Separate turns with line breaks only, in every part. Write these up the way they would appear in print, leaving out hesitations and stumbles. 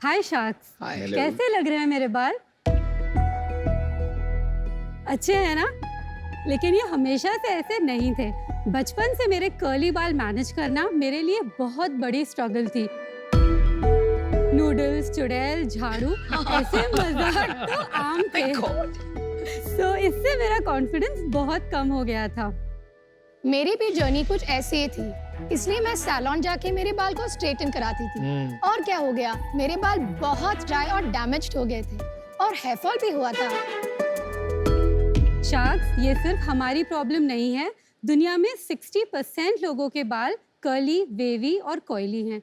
हाय sharks,
Hello.
कैसे लग रहे हैं मेरे बाल? अच्छे हैं ना? लेकिन ये हमेशा से ऐसे नहीं थे। बचपन से मेरे कर्ली बाल मैनेज करना मेरे लिए बहुत बड़ी स्ट्रगल थी। नूडल्स, चुड़ैल, झाड़ू, ऐसे मजाक तो आम थे। सो इससे मेरा कॉन्फिडेंस बहुत कम हो गया था।
मेरी भी जर्नी कुछ ऐसी ही थी, इसलिए मैं सैलून जाके मेरे बाल को स्ट्रेटन कराती थी। और क्या हो गया, मेरे बाल बहुत ड्राई और डैमेज्ड हो गए थे और हेयर फॉल भी हुआ था।
शार्क्स, ये सिर्फ हमारी प्रॉब्लम नहीं है। दुनिया में 60% लोगों के बाल कर्ली, वेवी और कॉइली हैं।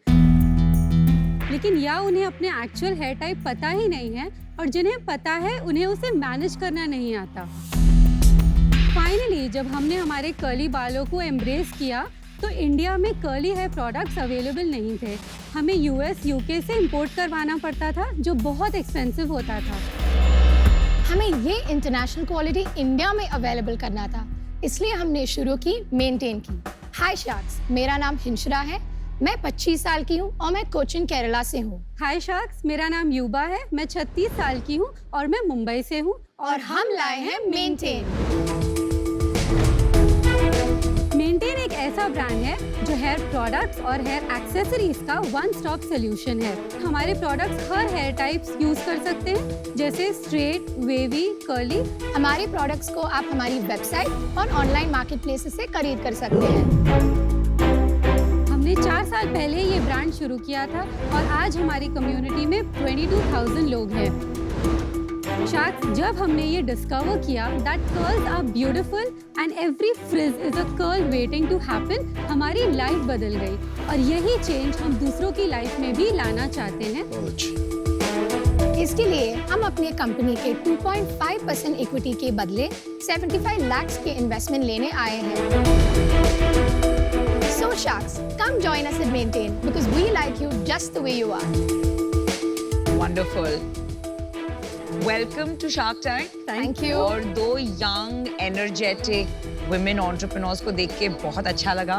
लेकिन या उन्हें अपने एक्चुअल हेयर टाइप पता ही नहीं है, और जिन्हें पता है उन्हें उसे मैनेज करना नहीं आता। फाइनली जब हमने हमारे कर्ली बालों को एम्ब्रेस किया तो इंडिया में कर्ली हेयर प्रोडक्ट्स अवेलेबल नहीं थे। हमें यूएस, यूके से इंपोर्ट करवाना पड़ता था, जो बहुत एक्सपेंसिव होता था।
हमें ये इंटरनेशनल क्वालिटी इंडिया में अवेलेबल करना था, इसलिए हमने शुरू की मेंटेन की। हाय शार्क्स, मेरा नाम हिंशरा है, मैं 25 साल की हूँ और मैं कोचिन केरला से हूँ।
हाय शार्क्स, मेरा नाम युबा है, मैं 36 साल की हूँ और मैं मुंबई से हूँ।
और हम लाए हैं मेंटेन।
मेंटेन एक ऐसा ब्रांड है जो हेयर प्रोडक्ट्स और हेयर एक्सेसरीज का वन स्टॉप सोल्यूशन है। हमारे प्रोडक्ट्स हर हेयर टाइप्स यूज कर सकते हैं, जैसे स्ट्रेट, वेवी, कर्ली।
हमारे प्रोडक्ट्स को आप हमारी वेबसाइट और ऑनलाइन मार्केट प्लेसेस से खरीद कर सकते हैं।
हमने 4 साल पहले ये ब्रांड शुरू किया था और आज हमारी कम्युनिटी में 22,000 लोग हैं। शार्क्स, जब हमने ये डिस्कवर किया that curls are beautiful and every frizz is a curl waiting to happen, हमारी लाइफ बदल गई। और यही चेंज हम दूसरों की लाइफ में भी लाना चाहते हैं।
इसके लिए हम अपनी कंपनी के 2.5% इक्विटी के बदले 75 लाख के इन्वेस्टमेंट लेने आए हैं। So Sharks, come join us at Maintain because we like you just the way you are.
Wonderful. Welcome to Shark Tank.
Thank you.
और 2 young, energetic women entrepreneurs को देख के बहुत अच्छा लगा.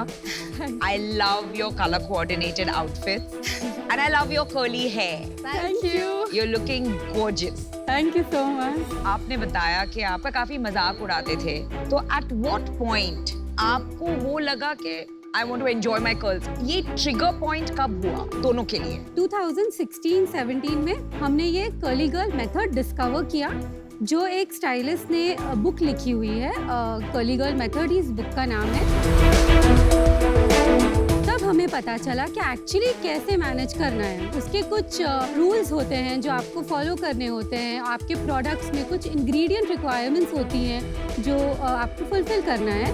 I love your color coordinated outfits and I love your curly hair.
Thank you.
You're looking gorgeous.
Thank you so much.
आपने बताया कि आपका काफी मजाक उड़ाते थे, तो at what point आपको वो लगा कि I want to enjoy my curls? ये trigger point कब हुआ दोनों के लिए?
2016-17 में हमने ये कर्ली गर्ल मेथड डिस्कवर किया, जो एक स्टाइलिस्ट ने बुक लिखी हुई है। कर्ली गर्ल मेथड इस बुक का नाम है। तब हमें पता चला कि एक्चुअली कैसे मैनेज करना है। उसके कुछ रूल्स होते हैं जो आपको फॉलो करने होते हैं। आपके प्रोडक्ट्स में कुछ इंग्रेडिएंट रिक्वायरमेंट्स होती हैं जो आपको फुलफिल करना है।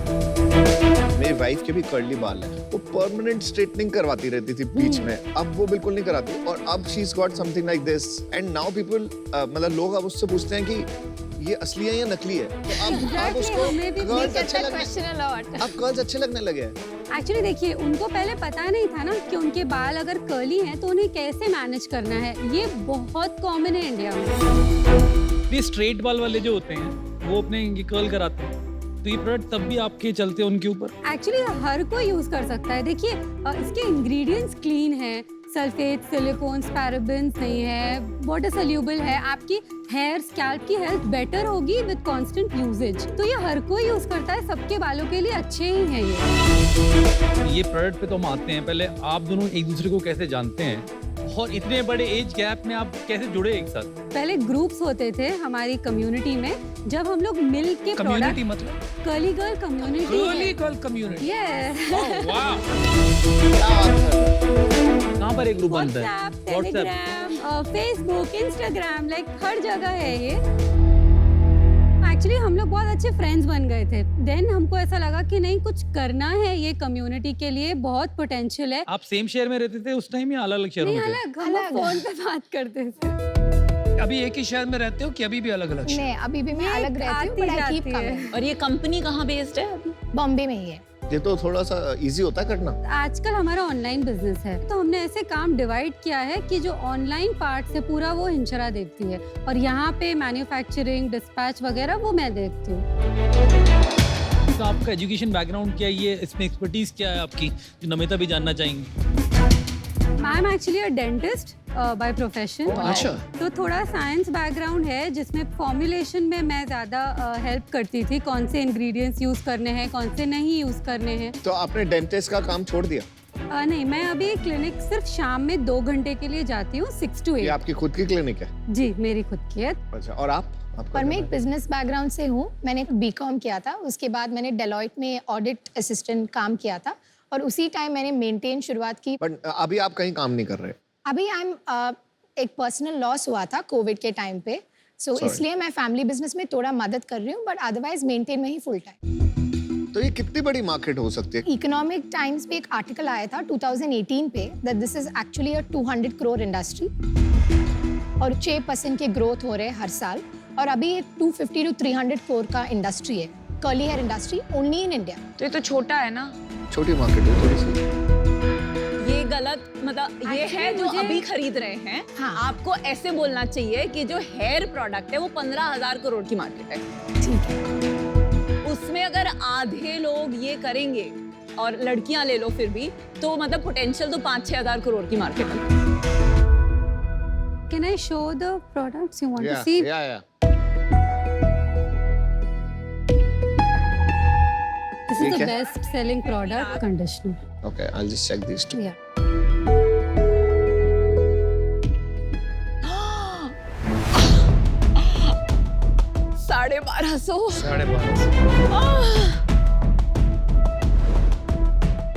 मेरी वाइफ के भी कर्ली बाल है, वो परमानेंट स्ट्रेटनिंग करवाती रहती थी बीच में, अब वो बिल्कुल नहीं कराती। और अब she is got something like this and now people, मतलब लोग अब उससे पूछते हैं कि ये असली है या नकली है। तो अब उसको
हमें भी
कर्ल्स
Get
अच्छे
that
लगने,
question a lot.
अब कर्ल्स अच्छे लगने लगे हैं।
एक्चुअली देखिए, उनको पहले पता नहीं था ना कि उनके बाल अगर कर्ली हैं तो उन्हें कैसे मैनेज करना है। ये बहुत कॉमन है इंडिया में।
ये स्ट्रेट बाल वाले जो होते हैं वो अपने ये कर्ल कराते हैं, तो ये प्रोडक्ट तब भी आपके चलते हैं उनके ऊपर।
एक्चुअली हर कोई यूज कर सकता है। देखिए, इसके इंग्रेडिएंट्स क्लीन है, सल्फेट, सिलिकॉन्स, पैराबेन्स नहीं है, वाटर सोल्यूबल है। आपकी हेयर, स्कैल्प की हेल्थ बेटर होगी विद कांस्टेंट यूजेज। तो ये हर कोई यूज करता है, सबके बालों के लिए अच्छे ही हैं
ये प्रोडक्ट पे तो हम आते हैं, पहले आप दोनों एक दूसरे को कैसे जानते हैं और इतने बड़े एज गैप में आप कैसे जुड़े एक साथ?
पहले ग्रुप्स होते थे हमारी कम्युनिटी में, जब हम लोग मिल के
कम्युनिटी मतलब
curly girl community.
Curly girl community.
वाह,
कहाँ पर एक ग्रुप बनता है?
WhatsApp, Telegram, Facebook, Instagram, like हर जगह है ये। एक्चुअली हम लोग बहुत अच्छे फ्रेंड्स बन गए थे। देन हमको ऐसा लगा कि नहीं, कुछ करना है ये कम्युनिटी के लिए, बहुत पोटेंशियल है।
आप सेम शहर में रहते थे उस टाइम या अलग अलग शहरों
नहीं,
में थे?
अलग, हम फोन पे बात करते थे।
अभी एक ही शहर में रहते हो कि अभी भी अलग अलग शहर?
नहीं, अभी भी मैं
ये
अलग रहती हूँ, but I
आती
keep
जाती है।
coming.
और ये कंपनी कहाँ बेस्ड है अभी?
बॉम्बे में ही है।
ये तो थोड़ा सा इजी होता है करना।
आजकल हमारा ऑनलाइन बिजनेस है, तो हमने ऐसे काम डिवाइड किया है कि जो ऑनलाइन पार्ट है पूरा वो हिंशरा देखती है, और यहाँ पे मैन्युफैक्चरिंग, डिस्पैच वगैरह वो मैं देखती हूँ।
तो आपका एजुकेशन बैकग्राउंड क्या है, ये इसमें एक्सपर्टीज क्या है आपकी, जो नमिता भी जानना चाहेंगी?
I am actually a dentist by profession.
अच्छा।
तो थोड़ा साइंस बैकग्राउंड है जिसमें फॉर्मुलेशन में मैं ज़्यादा हेल्प करती थी, कौन से इंग्रेडिएंट्स यूज़ करने हैं, कौन से नहीं यूज़ करने हैं।
तो आपने डेंटिस्ट का काम छोड़ दिया?
नहीं, मैं अभी क्लिनिक सिर्फ शाम में 2 घंटे के लिए जाती हूँ, 6 to 8।
ये आपकी खुद की क्लिनिक है?
जी, मेरी खुद की है।
अच्छा, और आप?
पर मैं एक बिजनेस बैकग्राउंड से हूँ। मैंने बीकॉम किया था, उसके बाद मैंने डेलॉयट में ऑडिट असिस्टेंट काम किया था और उसी टाइम मैंने मेंटेन शुरुआत की।
बट अभी आप कहीं काम नहीं कर रहे?
अभी एक पर्सनल लॉस हुआ था कोविड के टाइम पे, सो
Sorry.
इसलिए मैं फैमिली बिजनेस में थोड़ा मदद कर रही हूँ, बट अदरवाइज मेंटेन में ही फुल टाइम।
तो ये कितनी बड़ी मार्केट हो सकती है?
इकोनॉमिक टाइम्स पे एक आर्टिकल आया था 2018 पे that this is actually a 200 crore industry और 6% के ग्रोथ हो रहे हैं हर साल, और अभी एक 250 to 300 करोड़ का इंडस्ट्री है, curly hair industry, only in India.
तो ये तो छोटा है ना।
छोटी मार्केट है थोड़ी सी।
ये गलत, मतलब ये है जो अभी खरीद रहे हैं।
हाँ।
आपको ऐसे बोलना चाहिए कि जो हेयर प्रोडक्ट है वो 15,000 करोड़ की मार्केट है।
ठीक है।
उसमें अगर आधे लोग ये करेंगे और लड़कियां ले लो फिर भी, तो मतलब पोटेंशियल तो 5-6 हजार करोड़ की मार्केट है।
Can I show the products you want
Yeah,
to see?
yeah.
This is
ठीक
the
है।
best selling product, conditioner.
Okay, I'll just check these two.
Yeah.
साढ़े 1200।
1250।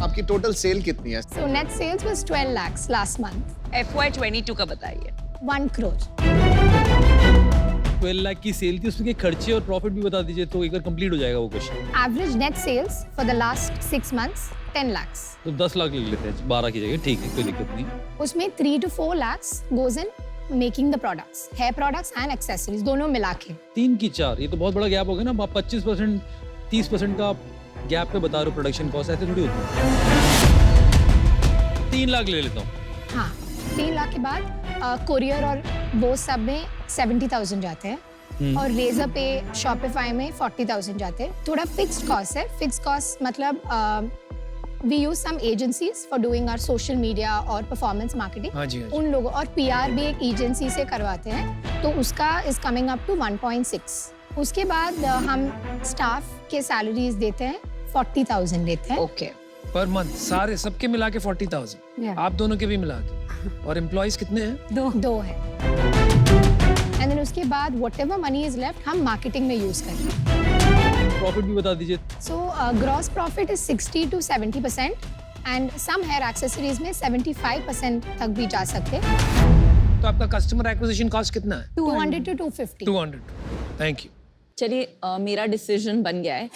आपकी टोटल सेल कितनी है?
So net sales was 12 lakhs last month.
FY22 का बताइए।
1 crore.
12 lakh की cell थी, उसमें के खर्चे और प्रॉफिट भी बता दीजिए तो एक बार कंप्लीट हो जाएगा वो question.
Average net sales for the last 6 months 10 lakhs.
तो 10 लाख ले लेते हैं 12 की जगह, ठीक है, कोई दिक्कत नहीं।
उसमें 3 to 4 lakhs goes in making the products, hair products and accessories, दोनों मिला के।
3 की 4, ये तो बहुत बड़ा गैप हो गया ना। आप 25% 30% का गैप पे बता रहे हो प्रोडक्शन कॉस्ट, ऐसे थोड़ी होती है। 3 लाख ले लेता हूँ।
हाँ, 3 लाख के बाद कोरियर और वो सब में 70,000 जाते हैं और रेजर पे शॉपिफाई में 40,000 जाते हैं। थोड़ा फिक्स्ड कॉस्ट है। फिक्स्ड कॉस्ट मतलब we use some agencies for doing our social media और परफॉर्मेंस मार्केटिंग।
हाँ जी, हाँ जी।
उन लोगों और पीआर भी एक एजेंसी से करवाते हैं, तो उसका इज कमिंग अप टू 1.6। उसके बाद हम स्टाफ के सैलरीज देते हैं 40,000 देते हैं।
ओके।
पर मंथ सारे सबके मिला के 40,000।
Yeah.
आप दोनों के भी मिला के। और एम्प्लॉइज कितने हैं?
2 है। एंड देन उसके बाद व्हाटएवर मनी इज लेफ्ट हम मार्केटिंग में यूज करते हैं।
प्रॉफिट भी बता दीजिए।
So gross profit is 60 to 70% and some hair accessories में 75% तक भी जा सकते हैं।
तो आपका कस्टमर एक्विजिशन कॉस्ट कितना है?
200 to 250।
200। Thank you.
चलिए मेरा डिसीजन बन गया है।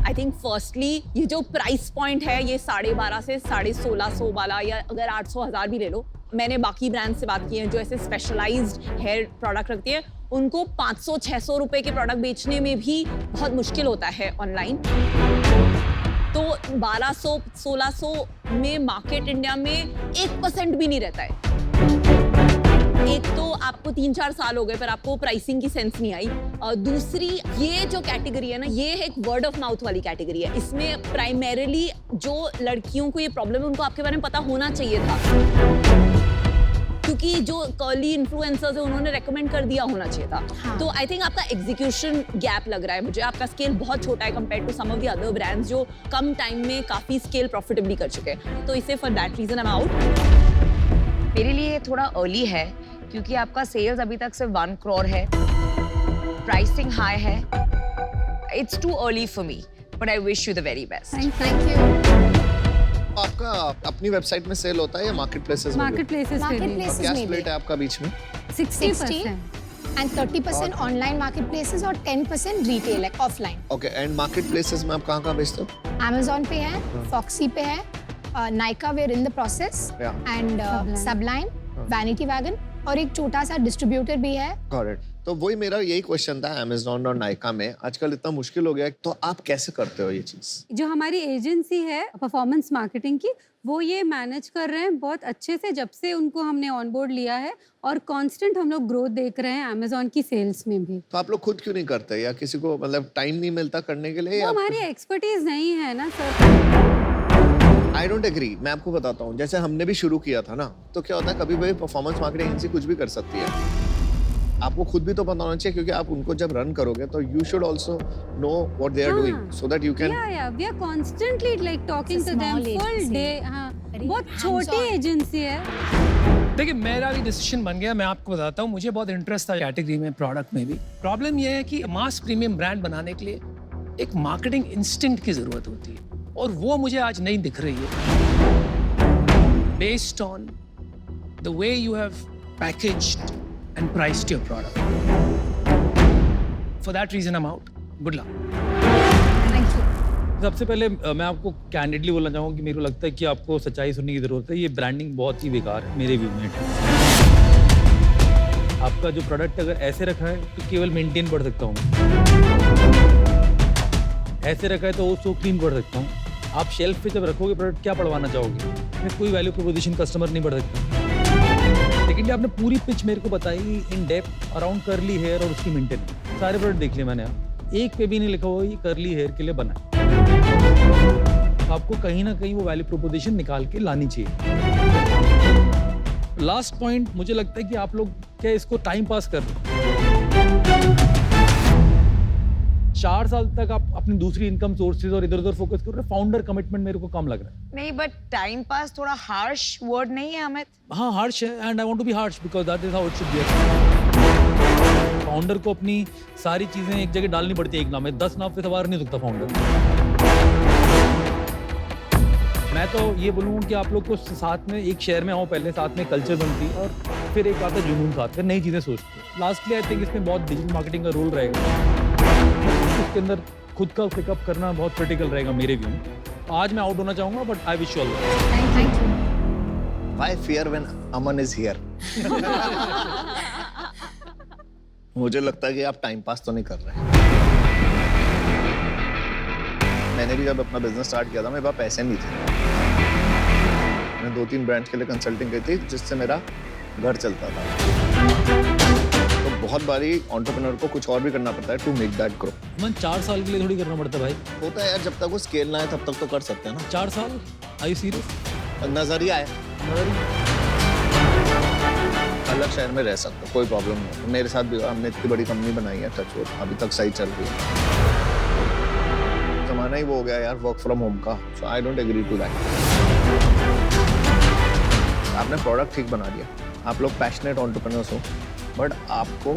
आई थिंक फर्स्टली ये जो प्राइस पॉइंट है ये 12.5 से 1650 वाला, या अगर 800-1000 भी ले लो। मैंने बाकी ब्रांड से बात की है जो ऐसे स्पेशलाइज्ड हेयर प्रोडक्ट रखती है, उनको 500-600 रुपए के प्रोडक्ट बेचने में भी बहुत मुश्किल होता है ऑनलाइन। तो 1200-1600 में मार्केट इंडिया में 1% भी नहीं रहता है। एक तो आपको 3-4 साल हो गए पर आपको प्राइसिंग की सेंस नहीं आई। दूसरी, ये जो कैटेगरी है ना, ये एक वर्ड ऑफ माउथ वाली कैटेगरी है। इसमें प्राइमरीली जो लड़कियों को ये प्रॉब्लम है उनको आपके बारे में पता होना चाहिए था, क्योंकि जो कर्ली इन्फ्लुएंसर्स है उन्होंने रेकमेंड कर दिया होना चाहिए था।
हाँ।
तो आई थिंक आपका एग्जीक्यूशन गैप लग रहा है मुझे। आपका स्केल बहुत छोटा है compare to some of the other brands जो कम टाइम में काफी स्केल प्रॉफिटेबली कर चुके हैं। तो इसे for that reason I am out.
मेरे लिए थोड़ा अर्ली है क्योंकि आपका सेल्स अभी तक सिर्फ 1 करोड़ है, प्राइसिंग हाई है। It's too early for me, but I wish you the very best.
Thank you.
आपका अपनी वेबसाइट में सेल होता है या मार्केट प्लेसेस में?
मार्केट प्लेसेस पे
मार्केट
भी
प्लेसेस
क्या
में भी
स्प्लिट है आपका बीच में?
60%।
एंड 30% ऑनलाइन मार्केट प्लेसेस और 10% रिटेल है offline.
Okay, and market places में आप कहाँ बेचते हो?
Amazon पे है, Foxy पे है, Nykaa were in the process
Yeah.
And सबलाइन, वैनिटी वैगन और एक छोटा सा डिस्ट्रीब्यूटर भी है।
Got it. तो वही मेरा यही क्वेश्चन था, Amazon और नाइका में आजकल इतना मुश्किल हो गया है, तो आप कैसे करते हो ये चीज?
जो हमारी एजेंसी है परफॉर्मेंस मार्केटिंग की, वो ये मैनेज कर रहे हैं बहुत अच्छे से जब से उनको हमने ऑन बोर्ड लिया है, और कांस्टेंट हम लोग ग्रोथ देख रहे हैं अमेजोन की सेल्स में भी।
तो आप लोग खुद क्यों नहीं करते, या किसी को मतलब टाइम नहीं मिलता करने के लिए?
वो
या
हमारी एक्सपर्टीज नहीं है ना सर।
I don't agree. मैं आपको बताता हूँ, जैसे हमने भी शुरू किया था ना, तो क्या होता है कभी भी परफॉर्मेंस मार्केटिंग एजेंसी कुछ भी कर सकती है। आपको खुद भी तो पता होना चाहिए, क्योंकि आप उनको जब रन करोगे तो you should also know what they are doing so that you can.
या we are constantly like talking to them full day. हाँ, बहुत छोटी एजेंसी है।
देखिए मेरा भी डिसीजन बन गया, मैं आपको बताता हूँ। मुझे बहुत इंटरेस्ट था कैटेगरी में, प्रोडक्ट में भी। प्रॉब्लम यह है कि मास प्रीमियम ब्रांड बनाने के लिए एक मार्केटिंग इंस्टिंक्ट की जरूरत होती है, और वो मुझे आज नहीं दिख रही है। Based on the way you have packaged and priced your product. For that reason, I'm out. Good luck.
Thank you.
सबसे पहले मैं आपको कैंडिडली बोलना चाहूँगा कि मेरे को लगता है कि आपको सच्चाई सुनने की जरूरत है। ये ब्रांडिंग बहुत ही बेकार है मेरे व्यू में। आपका जो प्रोडक्ट अगर ऐसे रखा है तो केवल मेंटेन बढ़ सकता हूँ, ऐसे रखा है तो सो क्लीन बढ़ सकता हूँ। आप शेल्फ पे जब रखोगे प्रोडक्ट, क्या बढ़वाना चाहोगे? इसमें कोई वैल्यू प्रोपोजिशन कस्टमर नहीं बढ़ सकता। लेकिन आपने पूरी पिच मेरे को बताई in depth around curly hair और उसकी मेंटेनेंस। सारे प्रोडक्ट देख लिए मैंने, एक पे भी नहीं लिखा हुआ ये कर्ली हेयर के लिए बना है। आपको कहीं ना कहीं वो वैल्यू प्रोपोजिशन निकाल के लानी चाहिए। लास्ट पॉइंट, मुझे लगता है कि आप लोग क्या इसको टाइम पास कर रहे हो। 4 साल तक आप अपनी दूसरी इनकम सोर्सेज और इधर उधर फोकस कर रहे हो। फाउंडर कमिटमेंट मेरे को कम लग रहा है।
नहीं, बट टाइम पास थोड़ा हार्श वर्ड नहीं है अमित?
हाँ, हार्श है, and I want to be harsh because that is how it should be. Founder को अपनी सारी चीजें एक जगह डालनी पड़ती है एक नाव में। 10 नाव पे सवार नहीं सकता फाउंडर। मैं तो ये बोलूँगा कि आप लोग को साथ में एक शहर में आओ, पहले साथ में कल्चर बनती है और फिर एक आता जुनून साथ, फिर नई चीजें सोचते हैं। लास्टली आई थिंक इसमें बहुत डिजिटल मार्केटिंग का रोल रहेगा। उसके अंदर खुद का पिकअप करना बहुत क्रिटिकल रहेगा मेरे व्यू में। आज मैं आउट होना चाहूंगा, but I wish you all the best.
Thank you.
Why fear when Aman is here? मुझे लगता है कि आप टाइम पास तो नहीं कर रहे। मैंने भी जब अपना बिजनेस स्टार्ट किया था, मेरे पास पैसे नहीं थे। मैंने 2-3 ब्रांड्स के लिए कंसल्टिंग की थी, जिससे मेरा घर चलता था। तो बहुत बारी एंटरप्रेन्योर को कुछ और भी करना पड़ता है टू मेक दैट ग्रो।
मन 4 साल के लिए थोड़ी करना पड़ता है भाई।
होता है यार, जब तक वो स्केल ना है तब तक तो कर सकते हैं ना।
4 साल? Are you serious?
नजरिया है, अलग शहर में रह सकते हो, कोई प्रॉब्लम नहीं। मेरे साथ भी हमने इतनी बड़ी कंपनी बनाई है, टचवुड, अभी तक सही चल रही है। जमाना ही वो हो गया यार वर्क फ्रॉम होम का, so I don't agree to that. आपने प्रोडक्ट ठीक बना दिया, आप लोग पैशनेट एंटरप्रेन्योर्स हो, बट आपको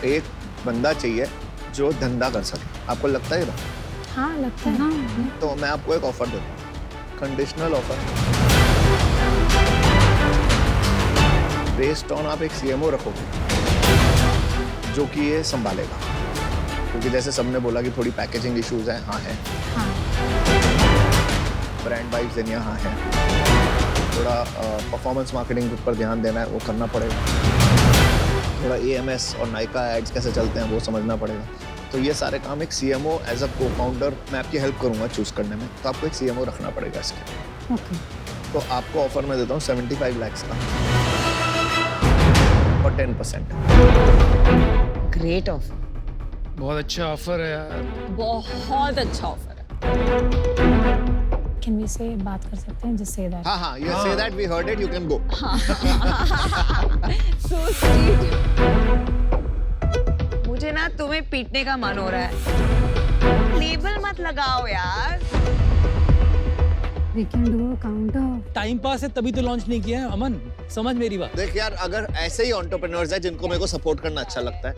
एक बंदा चाहिए जो धंधा कर सके। आपको लगता है ना?
हाँ, लगता है। हाँ।
तो मैं आपको एक ऑफर देता हूँ, कंडीशनल ऑफर। बेस्ड ऑन आप एक सीएमओ रखोगे जो कि ये संभालेगा, क्योंकि जैसे सबने बोला कि थोड़ी पैकेजिंग इश्यूज हैं। हाँ है, ब्रांड वाइब्स देनी हाँ है, थोड़ा परफॉर्मेंस मार्केटिंग के ऊपर ध्यान देना है, वो करना पड़ेगा। थोड़ा AMS और नाइका एड्स कैसे चलते हैं वो समझना पड़ेगा। तो ये सारे काम एक सीएमओ एज अ को-फाउंडर, मैं आपकी हेल्प करूंगा चूज करने में, तो आपको एक सीएमओ रखना पड़ेगा इसके।
ओके।
तो आपको ऑफर मैं देता हूँ 75 लाख का और 10%।
ग्रेट ऑफर,
बहुत अच्छा ऑफर है यार।
बहुत अच्छा ऑफर है।
Can we say बात कर सकते हैं? Just say that.
हाँ हाँ, you say that, we heard it, you can go.
So sweet.
मुझे ना तुम्हें पीटने का मन हो रहा है। लेबल मत लगाओ यार।
We can do a counter.
Time pass है तभी तो लॉन्च नहीं किया है अमन, समझ मेरी बात।
देख यार, अगर ऐसे ही एंटरप्रेन्योर्स हैं जिनको मेरे को सपोर्ट करना अच्छा लगता है,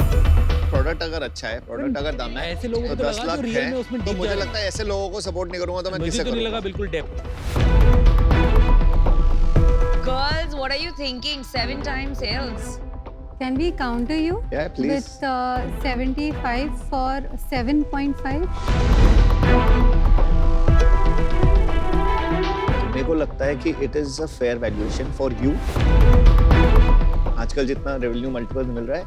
प्रोडक्ट अगर अच्छा है, प्रोडक्ट अगर दाम है,
ऐसे लोगों को तो
10
लगा
लाख
जो रियल में उसमें
है, तो
टिक
मुझे
जाए।
लगता है ऐसे लोगों को सपोर्ट नहीं करूंगा तो मैं
मुझे
किसे
तो नहीं लगा
करूंगा?
बिल्कुल depth.
Girls, what are you thinking? 7 times sales.
Can we counter you?
Yeah, please.
With 75 for 7.5?
मेरे को लगता है कि it is a fair valuation for you. आजकल जितना रेवेन्यू मल्टीपल मिल रहा है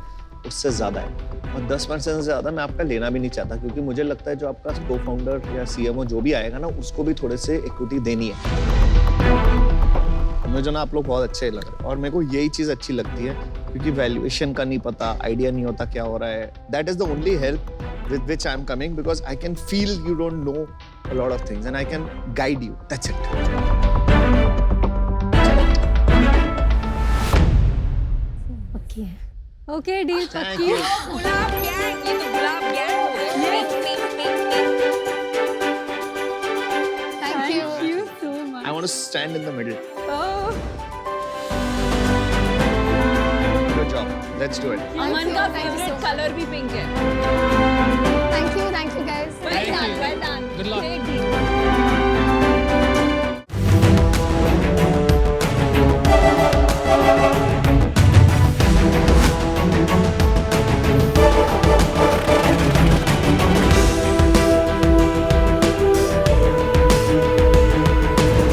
उससे ज्यादा है, और 10% से ज्यादा मैं आपका लेना भी नहीं चाहता, क्योंकि मुझे लगता है जो आपका को फाउंडर या सीएमओ जो भी आएगा ना, उसको भी थोड़े से इक्विटी देनी है। मुझे ना आप लोग बहुत अच्छे लग रहे हैं, और मेरे को यही चीज अच्छी लगती है, क्योंकि वैल्यूएशन का नहीं पता, आइडिया नहीं होता क्या हो रहा है। That is the only help with which I am coming, because I can feel you don't know a lot of things and I can guide you. That's it.
Okay deal
Thank
पक्की
you.
Gulab gang, ये तो गुलाब gang हो गए।
Thank you
thank you so
I
much
want to stand in the middle.
Oh
Good job. Let's do it.
Aman
you,
का
thank you so
favourite
much.
Colour भी pink है।
Thank you guys
Well done, well done.
Good luck.
Great deal.